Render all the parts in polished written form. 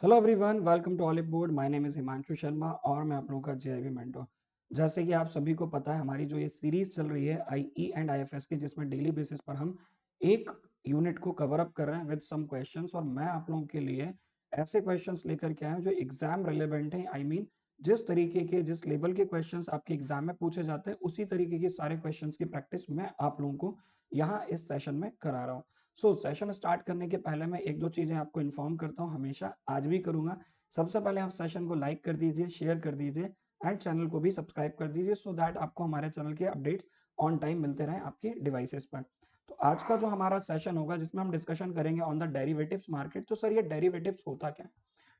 Hello everyone, welcome to Oliveboard. My name is Himanshu Sharma और मैं आप लोगों का जेआईबी मेंटर। जैसे कि आप सभी को पता है, हमारी जो ये सीरीज चल रही है आईई एंड आईएफएस की, जिसमें डेली बेसिस पर हम एक यूनिट को कवर अप कर रहे हैं विद सम क्वेश्चंस। और मैं आप लोगों के लिए ऐसे क्वेश्चंस लेकर के आया हूं जो एग्जाम रिलेवेंट हैं। आई मीन जिस तरीके के, जिस लेवल के क्वेश्चंस आपके एग्जाम में पूछे जाते हैं, उसी तरीके के सारे क्वेश्चंस की प्रैक्टिस मैं आप लोगों को यहाँ इस सेशन में करा रहा हूँ। सेशन स्टार्ट करने के पहले मैं एक दो चीजें आपको इन्फॉर्म करता हूँ, हमेशा आज भी करूंगा। सबसे पहले आप सेशन को लाइक कर दीजिए, शेयर कर दीजिए एंड चैनल को भी सब्सक्राइब कर दीजिए, सो दैट आपको हमारे चैनल के अपडेट्स ऑन टाइम मिलते रहें आपके डिवाइसेस पर। तो आज का जो हमारा सेशन होगा, जिसमें हम डिस्कशन करेंगे ऑन द डेरिवेटिव्स मार्केट। तो सर, ये डेरिवेटिव्स होता क्या है?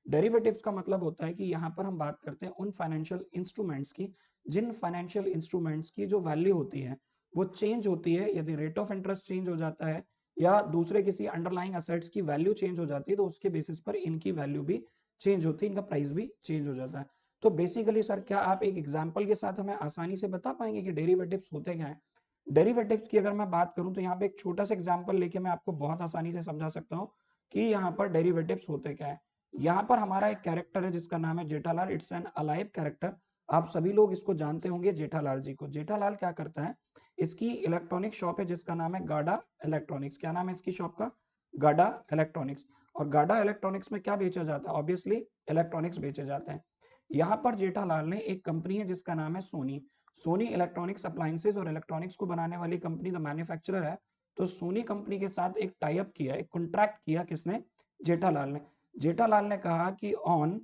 डेरिवेटिव्स का मतलब होता है कि यहाँ पर हम बात करते हैं उन फाइनेंशियल इंस्ट्रूमेंट्स की, जिन फाइनेंशियल इंस्ट्रूमेंट्स की जो वैल्यू होती है वो चेंज होती है। यदि रेट ऑफ इंटरेस्ट चेंज हो जाता है या दूसरे किसी अंडरलाइंग असेट्स की वैल्यू चेंज हो जाती है, तो उसके बेसिस पर इनकी वैल्यू भी चेंज होती है, इनका प्राइस भी चेंज हो जाता है। तो बेसिकली सर, क्या आप एक एग्जांपल के साथ हमें आसानी से बता पाएंगे कि डेरिवेटिव्स होते क्या हैं? डेरिवेटिव्स की अगर मैं बात करूं तो यहाँ पे एक छोटा सा एग्जांपल लेके मैं आपको बहुत आसानी से समझा सकता हूँ कि यहाँ पर डेरिवेटिव्स होते क्या है। यहाँ पर हमारा एक कैरेक्टर है जिसका नाम है Jethalal. It's an alive character. आप सभी लोग इसको जानते होंगे, जेठालाल जी को। जेठालाल क्या करता है, इसकी इलेक्ट्रॉनिक शॉप है जिसका नाम है गाडा इलेक्ट्रॉनिक्स। क्या नाम है इसकी शॉप का? गाडा इलेक्ट्रॉनिक्स। और गाडा इलेक्ट्रॉनिक्स में क्या बेचा जाता है? ऑब्वियसली इलेक्ट्रॉनिक्स बेचे जाते हैं। यहाँ पर जेठालाल ने एक कंपनी है जिसका नाम है सोनी। सोनी इलेक्ट्रॉनिक्स अप्लायंसेस और इलेक्ट्रॉनिक्स को बनाने वाली कंपनी, द मैन्युफैक्चरर है। तो सोनी कंपनी के साथ एक टाई अप किया, एक कॉन्ट्रैक्ट किया। किसने? जेठालाल ने। जेठालाल ने कहा कि ऑन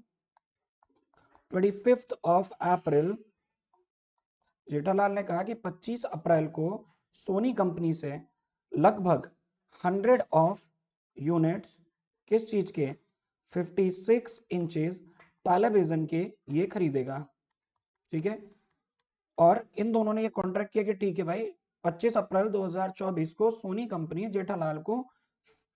25 अप्रैल, जेठालाल ने कहा कि 25 अप्रैल को सोनी कंपनी से लगभग 100 ऑफ यूनिट्स, किस चीज के? 56 इंचेस टेलीविजन के ये खरीदेगा। ठीक है। और इन दोनों ने ये कॉन्ट्रैक्ट किया कि ठीक है भाई, 25 अप्रैल 2024 को सोनी कंपनी जेठालाल को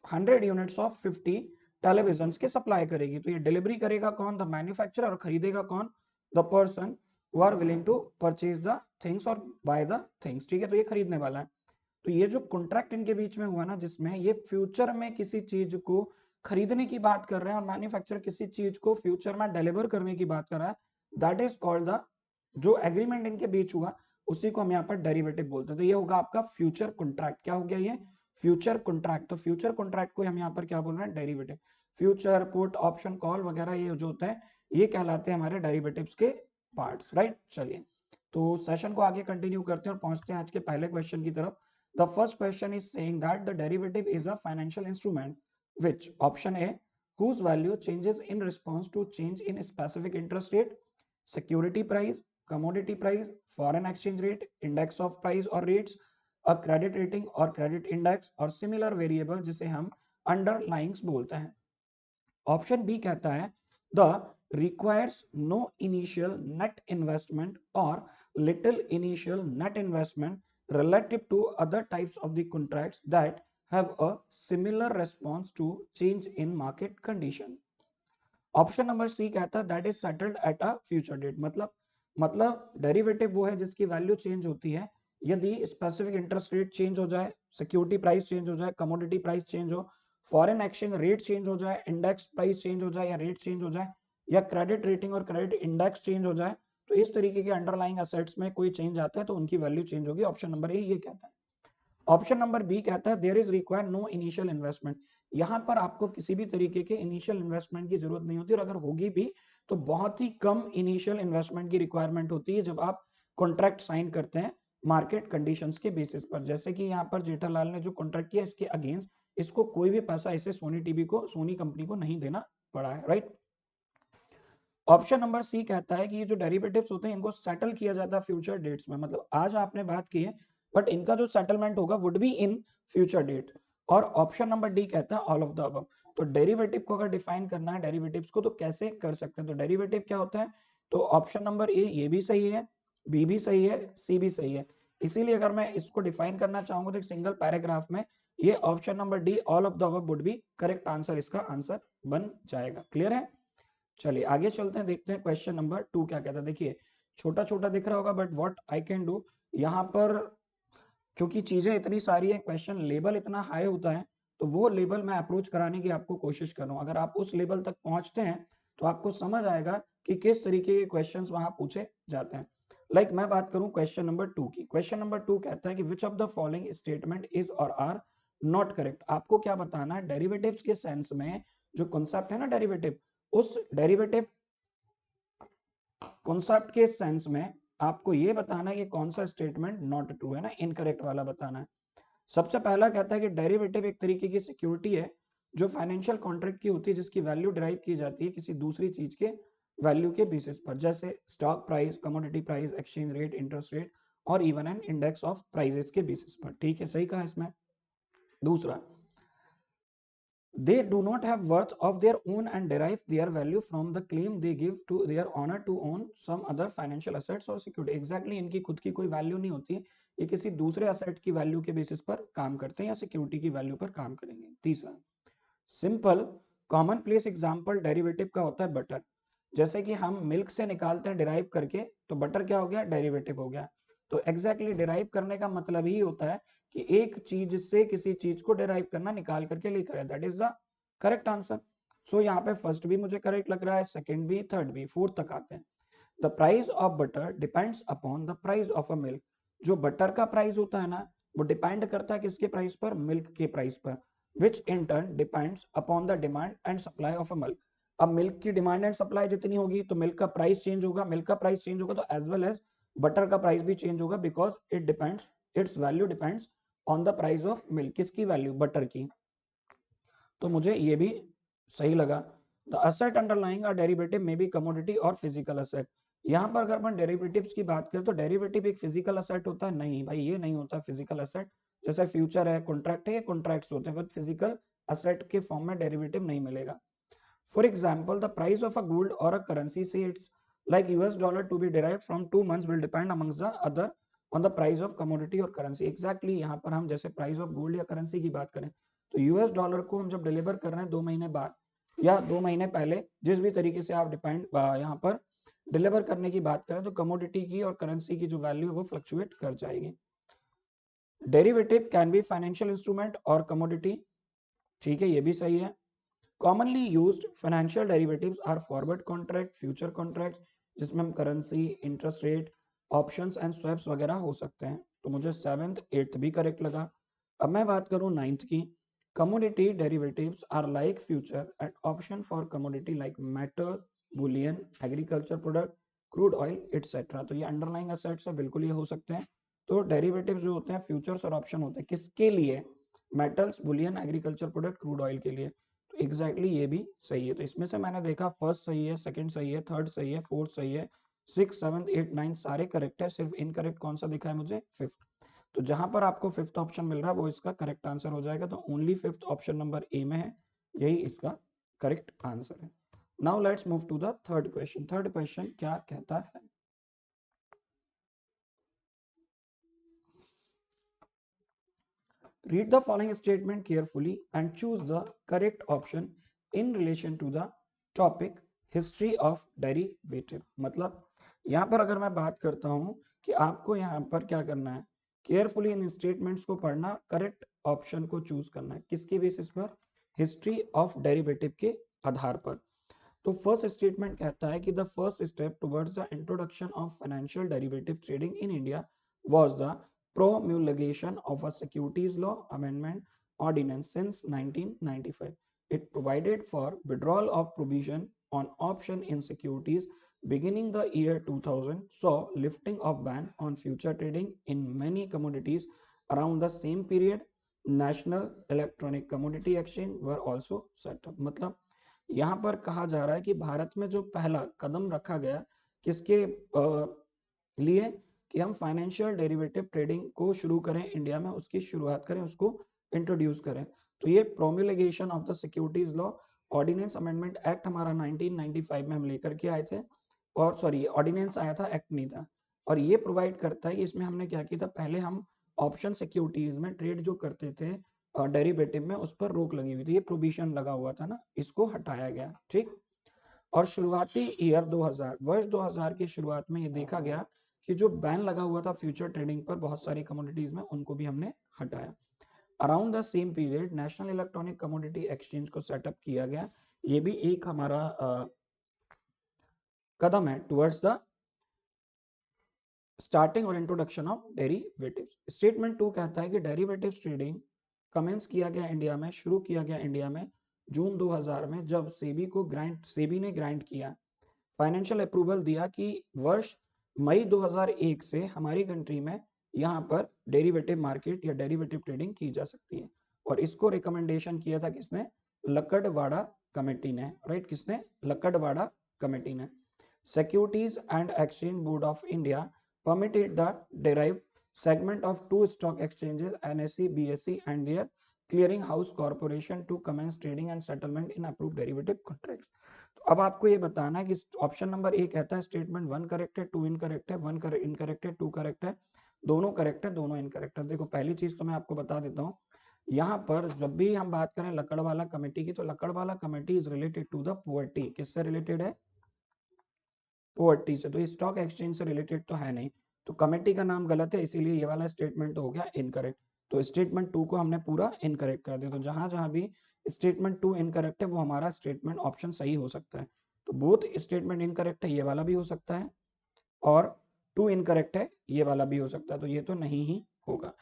100 यूनिट्स ऑफ 50 टेलीविजन के सप्लाई करेगी। तो ये डिलीवरी करेगा कौन? The manufacturer. और खरीदेगा कौन? The person who are willing to purchase the things और बाय द थिंग्स। ठीक है, तो ये खरीदने वाला है। तो ये जो कॉन्ट्रैक्ट इनके बीच में हुआ ना, जिसमें ये फ्यूचर में किसी चीज को खरीदने की बात कर रहे हैं और मैन्युफैक्चरर किसी चीज को फ्यूचर में डिलीवर करने की बात कर रहा है, दैट इज कॉल्ड द, जो एग्रीमेंट इनके बीच हुआ उसी को हम यहाँ पर डेरिवेटिव बोलते हैं। तो ये होगा आपका फ्यूचर कॉन्ट्रैक्ट। क्या हो गया ये? Future contract. तो फ्यूचर कॉन्ट्रैक्ट को हम यहाँ पर क्या बोल रहे हैं? Derivative. Future, put, option, call वगैरह ये जो होता है, ये कहलाते हैं हमारे डेरिवेटिव्स के पार्ट्स, राइट। चलिए, तो सेशन को आगे कंटिन्यू करते हैं और पहुंचते हैं आज के पहले क्वेश्चन की तरफ। The first question is saying that the derivative is a financial instrument which, option A, whose value changes in response to change in specific interest rate, security price, commodity price, foreign exchange rate, index of price or rates, a credit rating और credit index और similar variable जिसे हम underlyings बोलते हैं। Option B कहता है the requires no initial net investment or little initial net investment relative to other types of the contracts that have a similar response to change in market condition। Option number C कहता है that is settled at a future date. मतलब derivative वो है जिसकी value change होती है यदि specific interest rate change हो जाए, सिक्योरिटी प्राइस चेंज हो जाए, कमोडिटी प्राइस चेंज हो, फॉरेन एक्सचेंज रेट चेंज हो जाए, इंडेक्स प्राइस चेंज हो जाए या रेट चेंज हो जाए, या क्रेडिट रेटिंग और क्रेडिट इंडेक्स चेंज हो जाए। तो इस तरीके के अंडरलाइंग असेट्स में कोई चेंज आता है तो उनकी वैल्यू चेंज होगी। ऑप्शन नंबर ए ये कहता है। ऑप्शन नंबर बी कहता है there is require no initial investment. यहां पर आपको किसी भी तरीके के इनिशियल इन्वेस्टमेंट की जरूरत नहीं होती, और अगर होगी भी तो बहुत ही कम इनिशियल इन्वेस्टमेंट की रिक्वायरमेंट होती है जब आप कॉन्ट्रैक्ट साइन करते हैं मार्केट कंडीशंस के बेसिस पर। जैसे कि यहाँ पर जेठालाल ने जो कॉन्ट्रैक्ट किया, इसके अगेंस्ट इसको कोई भी पैसा इसे सोनी टीवी को, सोनी कंपनी को नहीं देना पड़ा है, राइट। ऑप्शन नंबर सी कहता है कि ये जो डेरिवेटिव्स होते हैं इनको सेटल किया जाता है फ्यूचर डेट्स में। मतलब आज आपने बात की है बट इनका जो सेटलमेंट होगा would be in future date. और ऑप्शन नंबर डी कहता है ऑल ऑफ द अबव। तो डेरिवेटिव को अगर डिफाइन करना है डेरिवेटिव्स को, तो कैसे कर सकते हैं? तो डेरिवेटिव क्या होता है? तो ऑप्शन नंबर ए ये भी सही है, बी भी सही है, सी भी सही है। इसीलिए अगर मैं इसको डिफाइन करना चाहूंगा तो एक सिंगल पैराग्राफ में ये option number D all of the above would be correct answer, इसका आंसर बन जाएगा। क्लियर है? चलिए आगे चलते हैं, देखते हैं क्वेश्चन नंबर 2 क्या कहता है। देखिए, छोटा छोटा दिख रहा होगा but what I can do यहाँ पर, क्योंकि चीजें इतनी सारी है, क्वेश्चन लेवल इतना हाई होता है, तो वो लेवल मैं अप्रोच कराने की आपको कोशिश कर रहा हूँ। अगर आप उस लेवल तक पहुंचते हैं तो आपको समझ आएगा कि किस तरीके के क्वेश्चंस वहां पूछे जाते हैं। लाइक मैं बात करूं क्वेश्चन नंबर 2 की। क्वेश्चन नंबर 2 कहता है कि which of the following statement is और आर नॉट करेक्ट। आपको क्या बताना है, डेरिवेटिव्स के सेंस में जो कॉन्सेप्ट है ना डेरिवेटिव, उस डेरिवेटिव कॉन्सेप्ट के सेंस में आपको ये बताना है कि कौन सा स्टेटमेंट नॉट ट्रू है ना, इनकरेक्ट वाला बताना है। सबसे पहला कहता है कि डेरिवेटिव एक तरीके की सिक्योरिटी है जो फाइनेंशियल कॉन्ट्रैक्ट की होती है, जिसकी वैल्यू डिराइव की जाती है किसी दूसरी चीज के वैल्यू के बेसिस पर, जैसे stock price, commodity price, exchange rate, interest rate और even an index of prices के बेसिस पर। ठीक है, सही कहा इसमें। दूसरा, they do not have worth of their own and derive their value from the claim they give to their owner to own some other financial assets or security। exactly इनकी खुद की कोई वैल्यू नहीं होती है, ये किसी दूसरे असेट की वैल्यू के बेसिस पर काम करते हैं या सिक्योरिटी की वैल्यू पर काम करेंगे। तीसरा, simple common place example derivative का होता है बटर। जैसे कि हम मिल्क से निकालते हैं डिराइव करके, तो बटर क्या हो गया, डेरिवेटिव हो गया। तो एग्जैक्टली डिराइव करने का मतलब ही होता है कि एक चीज से किसी चीज को डिराइव करना, निकाल करके लेकर है। That is the correct answer. So यहाँ पे फर्स्ट भी मुझे करेक्ट लग रहा है, सेकंड भी, थर्ड भी, फोर्थ तक आते हैं। The price of butter depends upon the price of a milk. जो बटर का प्राइस होता है ना, वो डिपेंड करता है किसके प्राइस पर, मिल्क के प्राइस पर, which in turn depends upon the demand and supply of a milk। अब मिल्क की डिमांड एंड सप्लाई जितनी होगी तो मिल्क का प्राइस चेंज होगा, मिल्क का प्राइस चेंज होगा तो एज वेल एज बटर का प्राइस भी चेंज होगा, because it depends, it's value depends on the price of milk. किसकी वैल्यू, बटर की। तो मुझे ये भी सही लगा। The asset underlying a derivative में बी कमोडिटी और फिजिकल असेट। यहाँ पर अगर अपन डेरिवेटिव्स की बात करें तो डेरिवेटिव एक फिजिकल असेट होता है, नहीं भाई ये नहीं होता फिजिकल असेट। जैसे फ्यूचर है, कॉन्ट्रैक्ट है, ये कॉन्ट्रैक्ट्स होते हैं, बट फिजिकल असेट के फॉर्म में डेरिवेटिव नहीं मिलेगा। For example the price of a gold और अ करेंसी से it's like US dollar to be derived from 2 months will depend amongst the other on the price of commodity और currency. Exactly यहाँ पर हम जैसे price of gold या currency की बात करें तो यूएस डॉलर को हम जब डिलीवर कर रहे हैं 2 महीने बाद या 2 महीने पहले, जिस भी तरीके से आप डिपेंड यहाँ पर डिलीवर करने की बात करें, तो कमोडिटी की और करेंसी की जो वैल्यू है वो फ्लक्चुएट कर जाएगी। Derivative can be financial instrument और कमोडिटी। ठीक है, ये भी सही है। commonly used financial derivatives are forward contract, future contract, जिसमें हम currency, interest rate, options and swaps वगैरह हो सकते हैं। तो मुझे 7th 8th भी करेक्ट लगा। अब मैं बात करूं 9th की। commodity derivatives are like future and option for commodity like metal, bullion, agriculture product, crude oil etc। तो ये अंडरलाइंग असेट्स है, बिल्कुल ये हो सकते हैं। तो डेरिवेटिव्स जो होते हैं फ्यूचर्स और ऑप्शन होते हैं, किसके लिए, metals, Boolean, agriculture product, crude oil के लिए। एग्जैक्टली ये भी सही है। तो इसमें से मैंने देखा फर्स्ट सही है, सेकंड सही है, थर्ड सही है, फोर्थ सही है, 6, 7, 8, 9 सारे करेक्ट है। सिर्फ इनकरेक्ट कौन सा दिखा है मुझे, फिफ्थ। तो जहां पर आपको फिफ्थ ऑप्शन मिल रहा है वो इसका करेक्ट आंसर हो जाएगा। तो only fifth option number A में है, यही इसका करेक्ट आंसर है। Now let's move to the third question. Third question क्या कहता है, read the following statement carefully and choose the correct option in relation to the topic history of derivative। मतलब यहाँ पर अगर मैं बात करता हूँ कि आपको यहाँ पर क्या करना है, केयरफुली इन स्टेटमेंट्स को पढ़ना, करेक्ट ऑप्शन को चूज करना है। किसके बेसिस पर, हिस्ट्री ऑफ डेरिवेटिव के आधार पर। तो फर्स्ट स्टेटमेंट कहता है कि the first step towards the introduction of financial derivative trading in India was the promulgation of a securities law amendment ordinance since 1995। It provided for withdrawal of provision on option in securities beginning the year 2000, saw lifting of ban on future trading in many commodities around the same period। National Electronic Commodity Exchange were also set up। मतलब यहाँ पर कहा जा रहा है कि भारत में जो पहला कदम रखा गया किसके लिए, कि हम फाइनेंशियल डेरिवेटिव ट्रेडिंग को शुरू करें इंडिया में, उसकी शुरुआत करें, उसको इंट्रोड्यूस करें। तो ये promulgation of the securities law ordinance amendment act हमारा 1995 में हम लेकर के आए थे, और सॉरी ऑर्डिनेंस आया था, एक्ट नहीं था। और ये प्रोवाइड करता है कि इसमें हमने क्या किया था, पहले हम ऑप्शन सिक्योरिटीज में ट्रेड जो करते थे डेरिवेटिव में, उस पर रोक लगी हुई थी, ये प्रोविजन लगा हुआ था ना, इसको हटाया गया। ठीक। और शुरुआती ईयर 2000, वर्ष 2000 की शुरुआत में ये देखा गया कि जो बैन लगा हुआ था फ्यूचर ट्रेडिंग पर बहुत सारी कमोडिटीज में, उनको भी हमने हटाया। Around the same period national electronic commodity exchange को सेटअप किया गया। ये भी एक हमारा कदम है टुवर्ड्स द स्टार्टिंग और इंट्रोडक्शन ऑफ डेरिवेटिव्स। स्टेटमेंट 2 कहता है कि डेरिवेटिव्स ट्रेडिंग कमेंस किया गया इंडिया में, शुरू किया गया इंडिया में जून 2000 में, जब सेबी ने ग्रांट किया, फाइनेंशियल अप्रूवल दिया कि वर्ष मई 2001 से हमारी कंट्री में यहाँ पर डेरिवेटिव मार्केट या डेरिवेटिव ट्रेडिंग की जा सकती है। और इसको रिकमेंडेशन किया था किसने? लक्कड़वाड़ा कमेटी ने, राइट? किसने? लक्कड़वाड़ा कमेटी ने। Securities and exchange board of India permitted the derived segment of two stock exchanges, NSE, BSE, and their clearing house corporation to commence trading and settlement in approved derivative contracts. तो अब आपको ये बताना है कि option number ए कहता है statement 1 correct है, 2 इनकरेक्ट है, 1 इनकरेक्ट है, 2 करेक्ट है, दोनों करेक्ट है, दोनों इनकरेक्ट है। देखो पहली चीज तो मैं आपको बता देता हूँ, यहाँ पर जब भी हम बात करें लकड़वाला कमेटी की, तो Lakdawala committee is related to the poverty. किससे रिलेटेड है? पोवर्टी से। तो ये स्टॉक एक्सचेंज से रिलेटेड तो है नहीं, तो कमेटी का नाम गलत है, इसीलिए ये वाला स्टेटमेंट हो गया इनकरेक्ट। तो स्टेटमेंट 2 को हमने पूरा इनकरेक्ट कर दिया। तो जहां जहां भी स्टेटमेंट 2 इनकरेक्ट है वो हमारा स्टेटमेंट ऑप्शन सही हो सकता है। तो बोथ स्टेटमेंट इनकरेक्ट है, ये वाला भी हो सकता है, और 2 इनकरेक्ट है, ये वाला भी हो सकता है, तो ये तो नहीं ही होगा।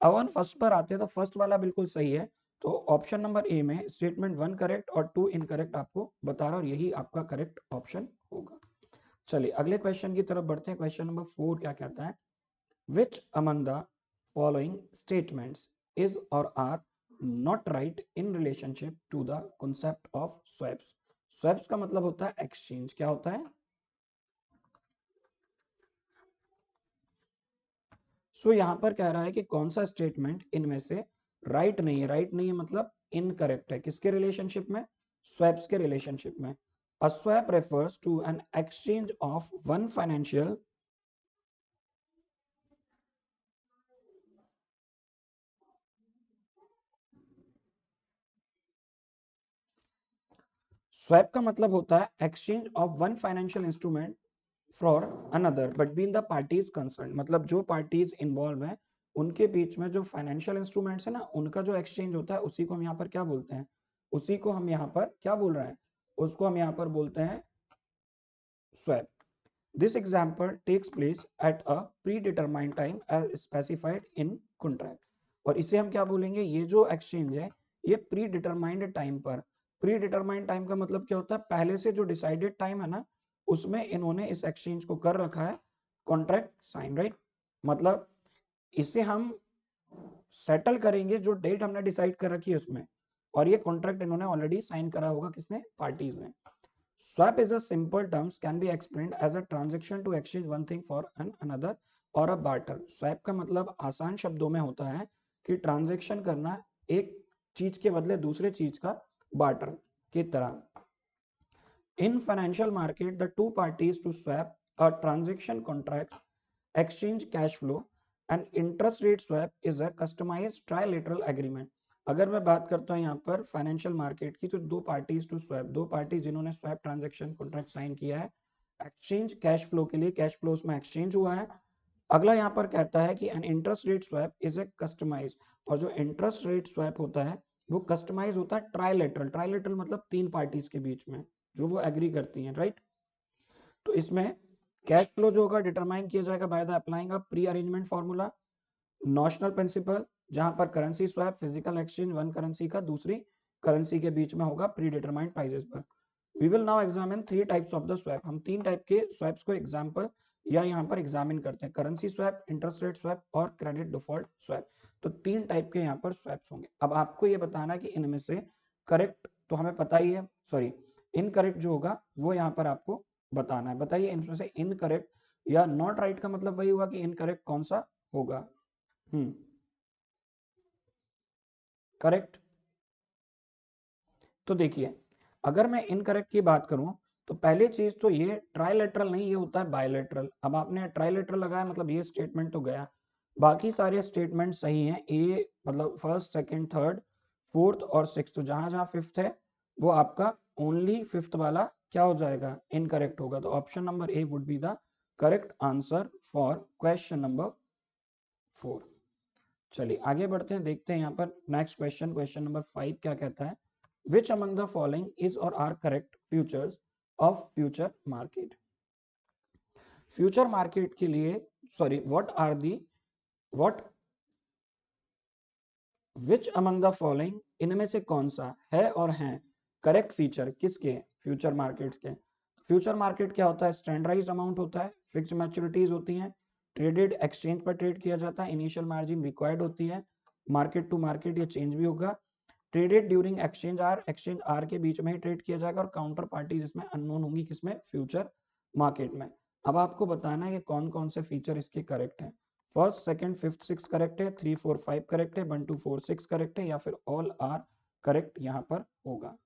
अब हम फर्स्ट पर आते हैं, तो फर्स्ट वाला बिल्कुल सही है। तो ऑप्शन नंबर ए में स्टेटमेंट 1 करेक्ट और 2 इनकरेक्ट आपको बता रहा, और यही आपका करेक्ट ऑप्शन होगा। चलिए अगले क्वेश्चन की तरफ बढ़ते हैं। क्वेश्चन नंबर 4 क्या कहता है? Which among the following statements is और are not right in relationship to the concept of swaps. Swaps का मतलब होता है एक्सचेंज। क्या होता है? सो यहां पर कह रहा है कि कौन सा स्टेटमेंट इनमें से राइट नहीं है। राइट नहीं है मतलब इनकरेक्ट है। किसके रिलेशनशिप में? स्वैप्स के रिलेशनशिप में। A swap refers to an exchange of one financial swap का मतलब होता है exchange of one financial instrument for another but between the parties concern. मतलब जो पार्टीज इन्वॉल्व हैं उनके बीच में जो फाइनेंशियल इंस्ट्रूमेंट्स है ना, उनका जो एक्सचेंज होता है उसी को हम यहाँ पर क्या बोलते हैं? उसी को हम यहाँ पर क्या बोल रहे हैं? उसको हम यहाँ पर बोलते हैं swap. This example takes place at a predetermined time as specified in contract। और इसे हम क्या बोलेंगे? ये जो एक्सचेंज है ये प्री डिटरमाइंड टाइम पर। प्री डिटरमाइंड टाइम का मतलब क्या होता है? पहले से जो डिसाइडेड टाइम है ना, उसमें इन्होंने इस एक्सचेंज को कर रखा है कॉन्ट्रैक्ट साइन, राइट? मतलब इसे हम सेटल करेंगे जो डेट हमने डिसाइड कर रखी है उसमें, और ये कॉन्ट्रैक्ट इन्होंने ऑलरेडी साइन करा होगा। किसने? पार्टीज ने। Swap is a simple terms can be explained as a transaction to exchange one thing for another or a barter। Swap का मतलब आसान शब्दों में होता है कि ट्रांजेक्शन करना एक चीज के बदले दूसरे चीज का बार्टर की तरह। In financial market, the two parties to swap a transaction contract exchange cash flow। and interest rate swap is a customized trilateral agreement। अगर मैं बात करता हूँ यहाँ पर फाइनेंशियल मार्केट की, तो दो पार्टीज टू स्वैप, दो पार्टी जिन्होंने स्वैप ट्रांजैक्शन कॉन्ट्रैक्ट साइन किया है एक्सचेंज कैश फ्लो के लिए, कैश फ्लो में एक्सचेंज हुआ है। अगला यहाँ पर कहता है कि an interest rate swap is a customize, और जो इंटरेस्ट रेट स्वैप होता है वो कस्टमाइज होता है ट्राइलेटरल। ट्राइलेटरल मतलब तीन पार्टीज के बीच में जो वो एग्री करती हैं, राइट? तो इसमें कैश फ्लो जो होगा डिटरमाइन किया जाएगा by the applying a pre arrangement formula, notional principle, जहां पर currency swap physical exchange one currency का दूसरी करेंसी के बीच में होगा प्री डिटरमाइंड प्राइसेस पर। We will now examine three types of the swap. हम तीन टाइप के स्वैप्स को एग्जांपल या यहाँ पर एग्जामिन करते हैं, currency swap, interest rate swap और क्रेडिट डिफॉल्ट स्वैप। तो तीन टाइप के यहाँ पर स्वैप्स होंगे। अब आपको ये बताना है कि इनमें से करेक्ट तो हमें पता ही है, सॉरी इनकरेक्ट जो होगा वो यहाँ पर आपको बताना है। बताइए इनमें से इनकरेक्ट या नॉट राइट का मतलब वही हुआ कि इनकरेक्ट कौन सा होगा? करेक्ट। तो देखिए अगर मैं इनकरेक्ट की बात करूं तो पहली चीज तो ये ट्राइलेटरल नहीं, ये होता है बायलेटरल। अब आपने ट्राइलेटरल लगाया मतलब ये स्टेटमेंट तो गया, बाकी सारे स्टेटमेंट सही हैं। ए मतलब फर्स्ट सेकंड थर्ड फोर्थ और सिक्स, तो जहां जहां फिफ्थ है वो आपका ओनली फिफ्थ वाला क्या हो जाएगा? इनकरेक्ट होगा। तो option number A would be the correct answer for question number 4। चलिए आगे बढ़ते हैं, देखते हैं यहाँ पर नेक्स्ट क्वेश्चन, क्वेश्चन नंबर 5 क्या कहता है, which among the following is और are correct futures of future market. Future market के लिए, sorry, what are the, what, which among the following, इनमें से कौन सा है और हैं करेक्ट फीचर किसके, फ्यूचर मार्केट्स के। फ्यूचर मार्केट क्या होता है, स्टैंडर्डाइज्ड अमाउंट होता है, फिक्स्ड मैच्योरिटीज होती हैं, ट्रेडेड एक्सचेंज पर ट्रेड किया जाता है, इनिशियल मार्जिन रिक्वायर्ड होती है, मार्केट टू मार्केट ये चेंज भी होगा, ट्रेडेड ड्यूरिंग एक्सचेंज आर के बीच में ही ट्रेड किया जाएगा, और काउंटर पार्टी जिसमें अननोन होंगी किसमें, फ्यूचर मार्केट में। अब आपको बताना है कि कौन कौन से फीचर इसके करेक्ट हैं। First, second, fifth, six correct है, 3, 4, 5 करेक्ट है, 1, 2, 4, 6 करेक्ट है, या फिर ऑल आर करेक्ट यहाँ पर होगा।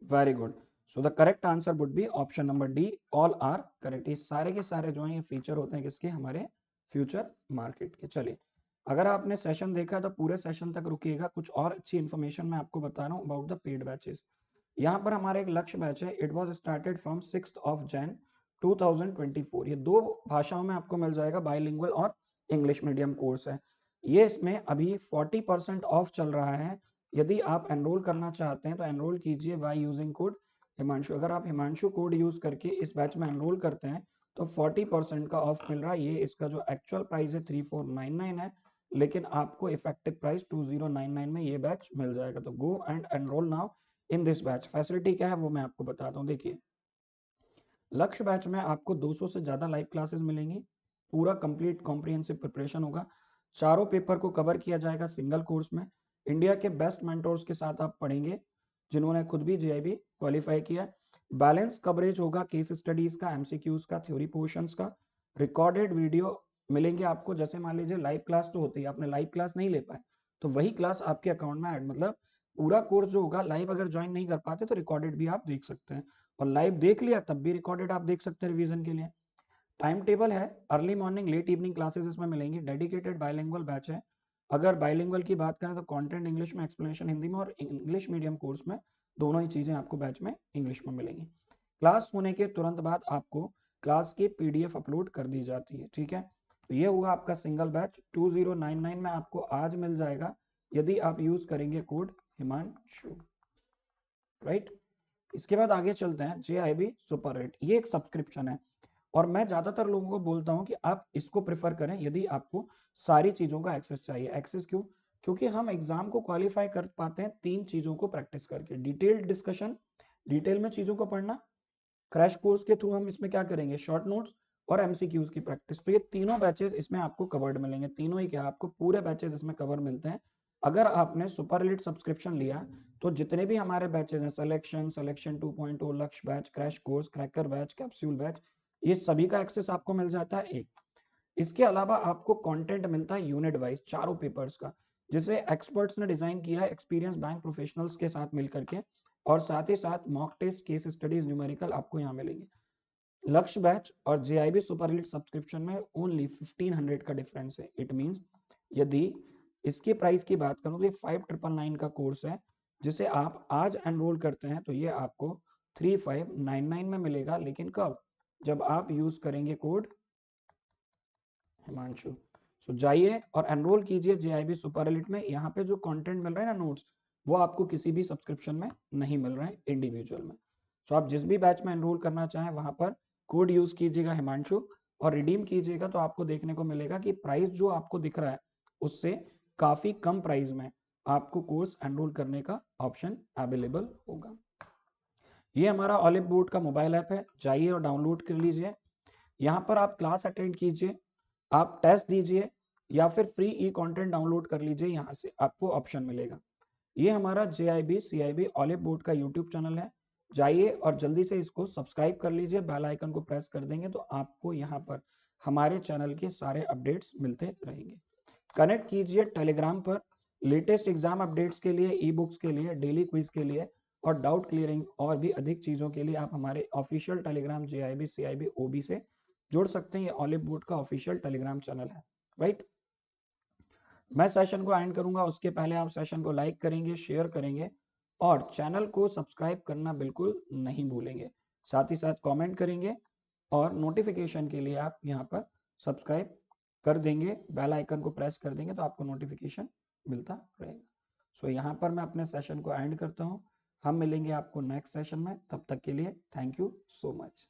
Very good. So the correct answer would be option number D, all are correct. ये सारे के सारे जो हैं ये फीचर होते हैं किसके, हमारे फ्यूचर मार्केट के। चलिए, अगर आपने सेशन देखा तो पूरे सेशन तक रुकिएगा, कुछ और अच्छी इन्फॉर्मेशन मैं आपको बता रहा हूँ अबाउट द पेड बैचेस। यहाँ पर हमारा एक लक्ष्य बैच है, it was started from 6 of Jain 2024। ये 2 भाषाओं में आपको मिल जाएगा, बाइलिंगुअल और इंग्लिश मीडियम कोर्स है। ये इसमें अभी 40% ऑफ चल रहा है। यदि आप एनरोल करना चाहते हैं तो एनरोल कीजिए बाय यूजिंग कोड हिमांशु। अगर आप हिमांशु कोड यूज करके इस बैच में एनरोल करते हैं तो 40% का ऑफ मिल रहा है। ये इसका जो एक्चुअल प्राइस है 3499 है, लेकिन आपको इफेक्टिव प्राइस 2099 में ये बैच मिल जाएगा। तो go and enrol now in this batch. Facility क्या है वो मैं आपको बताता हूँ। देखिए, लक्ष्य बैच में आपको 200 से ज़्यादा लाइव क्लासेस मिलेंगी, पूरा कंप्लीट कॉम्प्रिहेंसिव प्रिपरेशन होगा, चारों पेपर को कवर किया जाएगा सिंगल कोर्स में, इंडिया के बेस्ट मेंटोर्स के साथ आप पढ़ेंगे जिन्होंने खुद भी जेआईबी क्वालिफाई किया। बैलेंस कवरेज होगा, केस स्टडीज का, एमसीक्यूज का, थ्योरी पोर्शंस का, रिकॉर्डेड वीडियो मिलेंगे आपको। जैसे मान लीजिए लाइव क्लास तो होती है, आपने लाइव क्लास नहीं ले पाए तो वही क्लास आपके अकाउंट में ऐड, मतलब पूरा कोर्स जो होगा, लाइव अगर ज्वाइन नहीं कर पाते तो रिकॉर्डेड भी आप देख सकते हैं, और लाइव देख लिया तब भी रिकॉर्डेड आप देख सकते हैं रिवीजन के लिए। टाइम टेबल है, early morning late evening classes इसमें मिलेंगी, डेडिकेटेड बाइलिंगुअल बैच है। अगर बाइलिंगुअल की बात करें तो कंटेंट इंग्लिश में, एक्सप्लेनेशन हिंदी में, और इंग्लिश मीडियम कोर्स में दोनों ही चीजें आपको बैच में इंग्लिश में मिलेंगी। क्लास होने के तुरंत बाद आपको क्लास की पीडीएफ अपलोड कर दी जाती है, ठीक है। तो ये हुआ आपका सिंगल बैच, 2099 में आपको आज मिल जाएगा यदि आप यूज करेंगे कोड हिमांशु, राइट। इसके बाद आगे चलते हैं, JIB सुपर रेट। ये एक सब्सक्रिप्शन है और मैं ज्यादातर लोगों को बोलता हूं कि आप इसको प्रेफर करें यदि आपको सारी चीजों का एक्सेस चाहिए। एक्सेस क्यों? क्योंकि हम एग्जाम को क्वालिफाई कर पाते हैं 3 चीजों को प्रैक्टिस करके, डिटेल्ड डिस्कशन, डिटेल में चीजों को पढ़ना, क्रैश कोर्स के थ्रू हम इसमें क्या करेंगे, शॉर्ट नोट्स और एमसीक्यूज की प्रैक्टिस। तो ये तीनों बैचेस इसमें आपको कवर्ड मिलेंगे, तीनों ही क्या, आपको पूरे बैचेस इसमें कवर मिलते हैं। अगर आपने सुपर एलिट सब्सक्रिप्शन लिया तो जितने भी हमारे बैचेस हैं, सिलेक्शन, सिलेक्शन 2.0, लक्ष्य batch, crash course, cracker batch, capsule batch, ये सभी का एक्सेस आपको मिल जाता है एक। इसके अलावा आपको कंटेंट मिलता है यूनिट वाइज चारों पेपर्स का, जिसे एक्सपर्ट्स ने डिजाइन किया है एक्सपीरियंस बैंक प्रोफेशनल्स के साथ मिलकर के, और साथ ही साथ mock test, case studies, numerical आपको यहाँ मिलेंगे। लक्ष्य बैच और JIB सुपर एलिट सब्सक्रिप्शन में ओनली 1500 का डिफरेंस है। इट मींस यदि इसके प्राइस की बात करूं तो ये 5999 का कोर्स है, जिसे आप आज एनरोल करते हैं तो ये आपको 3599 में मिलेगा। लेकिन कब? जब आप यूज करेंगे कोड हिमांशु। सो जाइए और एनरोल कीजिए JIB सुपर एलिट में। यहाँ पे जो कंटेंट मिल रहा है ना, नोट्स, वो आपको किसी भी सब्सक्रिप्शन में नहीं मिल रहा है इंडिविजुअल में। सो आप जिस भी बैच में एनरोल करना चाहें वहां पर कोड यूज कीजिएगा हिमांशु और रिडीम कीजिएगा, तो आपको देखने को मिलेगा कि प्राइस जो आपको दिख रहा है उससे काफी कम प्राइस में आपको कोर्स एनरोल करने का ऑप्शन अवेलेबल होगा। ये हमारा ऑलिव बोर्ड का मोबाइल ऐप है, जाइए और डाउनलोड कर लीजिए। यहाँ पर आप क्लास अटेंड कीजिए, आप टेस्ट दीजिए, या फिर फ्री ई कंटेंट डाउनलोड कर लीजिए, यहाँ से आपको ऑप्शन मिलेगा। ये हमारा JIB CIB ऑलिव बोर्ड का यूट्यूब चैनल है, जाइए और जल्दी से इसको सब्सक्राइब कर लीजिए, बेल आइकन को प्रेस कर देंगे तो आपको यहाँ पर हमारे चैनल के सारे अपडेट्स मिलते रहेंगे। कनेक्ट कीजिए टेलीग्राम पर लेटेस्ट एग्जाम अपडेट्स के लिए, ई बुक्स के लिए, डेली क्विज के लिए और डाउट क्लियरिंग और भी अधिक चीज़ों के लिए आप हमारे official Telegram JIB CIB OB से जुड़ सकते हैं। ये ऑलिव बोर्ड का ऑफिशियल टेलीग्राम चैनल है, राइट। मैं सेशन को एंड करूंगा, उसके पहले आप सेशन को लाइक करेंगे, शेयर करेंगे और चैनल को सब्सक्राइब करना बिल्कुल नहीं भूलेंगे। साथ ही साथ कमेंट करेंगे और नोटिफिकेशन के लिए आप यहाँ पर सब्सक्राइब कर देंगे, बेल आइकन को प्रेस कर देंगे तो आपको नोटिफिकेशन मिलता रहेगा। सो यहाँ पर मैं अपने सेशन को एंड करता हूँ। हम मिलेंगे आपको नेक्स्ट सेशन में, तब तक के लिए थैंक यू सो मच।